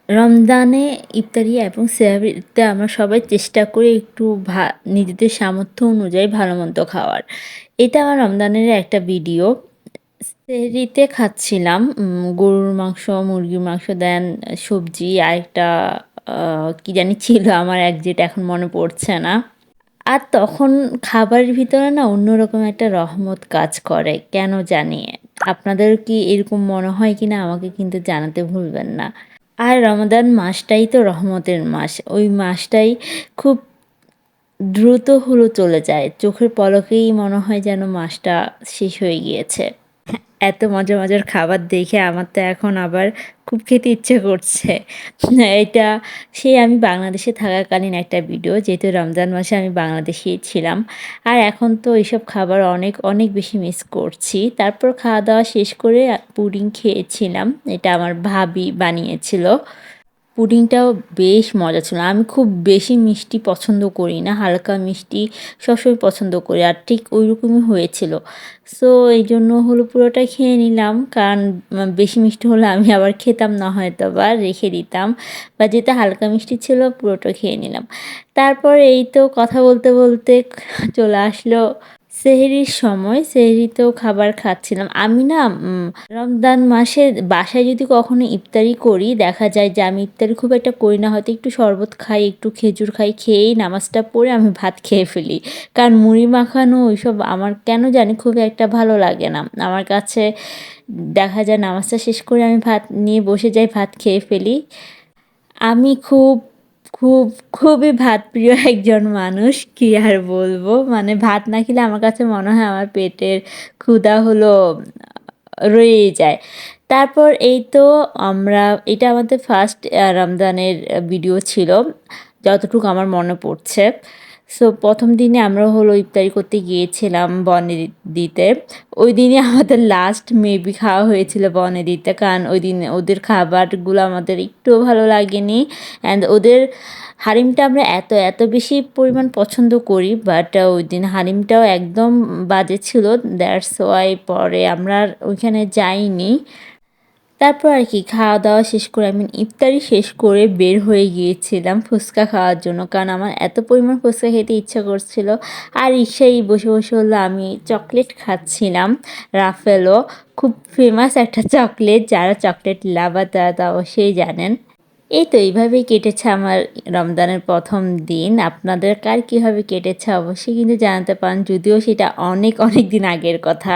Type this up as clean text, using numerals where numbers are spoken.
রমজানে ইফতারি এবং সেহরিতে আমরা সবাই চেষ্টা করি একটু নিজেদের সামর্থ্য অনুযায়ী ভালো-মন্দ খাওয়ার। এটা আমার রমজানের একটা ভিডিও। সেহরিতে খাচ্ছিলাম গরুর মাংস, মুরগির মাংস দেন সবজি আরেকটা আ কি জানি ছিল আমার একজ্যাক্ট এখন মনে পড়ছে না। আর তখন খাবারের ভিতরে না অন্যরকম একটা রহমত কাজ করে। কেন জানি। আপনাদের কি এরকম মনে হয় কিনা আমাকে কিন্তু জানাতে ভুলবেন না। আর রমাদান মাসটাই তো রহমতের মাস। ওই মাসটাই খুব দ্রুত হলো চলে যায়। চোখের পলকেই মনে হয় যেন মাসটা শেষ হয়ে গিয়েছে। এত মজার, মজার খাবার দেখে আমার তো এখন আবার খুব খেতে ইচ্ছে করছে। এটা সেই আমি বাংলাদেশে থাকাকালীন একটা ভিডিও। যেহেতু রমজান মাসে আমি বাংলাদেশেই ছিলাম। আর এখন তো এইসব খাবার অনেক, অনেক বেশি মিস করছি। তারপর খাওয়া-দাওয়া শেষ করে পুডিং খেয়েছিলাম। এটা আমার ভাবি বানিয়েছিল। পুডিংটাও বেশ মজা ছিল। আমি খুব বেশি মিষ্টি পছন্দ করি না। হালকা মিষ্টি সবসময় পছন্দ করি। আর ঠিক ঐরকমই হয়েছিল। সো এইজন্য হলো পুরোটাই খেয়ে নিলাম। কারণ বেশি মিষ্টি হলে আমি আবার খেতাম না হয়তোবা রেখে দিতাম। বা যেটা হালকা মিষ্টি ছিল পুরোটা খেয়ে নিলাম। তারপর এই তো কথা বলতে, বলতে চলে আসলো সেহরির সময়। সেহরিতেও খাবার খাচ্ছিলাম। আমি না রমজান মাসে বাসায় যদি কখনো ইফতারি করি, দেখা যায় যে আমি ইফতারি খুব একটা করি না। হয়তো একটু শরবত খাই, একটু খেজুর খাই, খেয়েই নামাজটা পড়ে আমি ভাত খেয়ে ফেলি। কারণ মুড়ি মাখানো ওইসব আমার কেন জানি খুব একটা ভালো লাগে না। আমার কাছে দেখা যায় নামাজটা শেষ করে আমি ভাত নিয়ে বসে যাই, ভাত খেয়ে ফেলি। আমি খুবই ভাতপ্রিয় একজন মানুষ। কি আর বলবো? মানে ভাত না খেলে আমার কাছে মনে হয় আমার পেটের ক্ষুধা হলো রয়েই যায়। তারপর এই তো এটা আমাদের ফার্স্ট রমজানের ভিডিও ছিল। যতটুকু আমার মনে পড়ছে। সো ১ম দিনে আমরা হলো ইফতারি করতে গিয়েছিলাম বনেদিতে। ওইদিনই আমাদের লাস্ট মেবি খাওয়া হয়েছিল বনেদিতে। কারণ ওইদিন ওদের খাবারগুলো আমাদের একটুও ভালো লাগেনি। অ্যান্ড ওদের হালিমটা আমরা এত বেশি পরিমাণ পছন্দ করি বাট ওইদিন হালিমটাও একদম বাজে ছিল। দ্যাটস ওয়াই পরে আমরা আর ওইখানে যাইনি। তারপর আর কি খাওয়া-দাওয়া শেষ করে ইফতারি শেষ করে বের হয়ে গিয়েছিলাম ফুচকা খাওয়ার জন্য। কারণ আমার এত পরিমাণ ফুচকা খেতে ইচ্ছা করছিল। আর রিক্সায় বসে, বসে হলো আমি চকলেট খাচ্ছিলাম। রাফেলো খুব ফেমাস একটা চকলেট। যারা চকলেট লাভার তারা তো অবশ্যই জানেন। এই তো এইভাবেই কেটেছে আমার রমজানের ১ম দিন। আপনাদের কার কীভাবে কেটেছে অবশ্যই কিন্তু জানাতে পারেন। যদিও সেটা অনেক, অনেক দিন আগের কথা।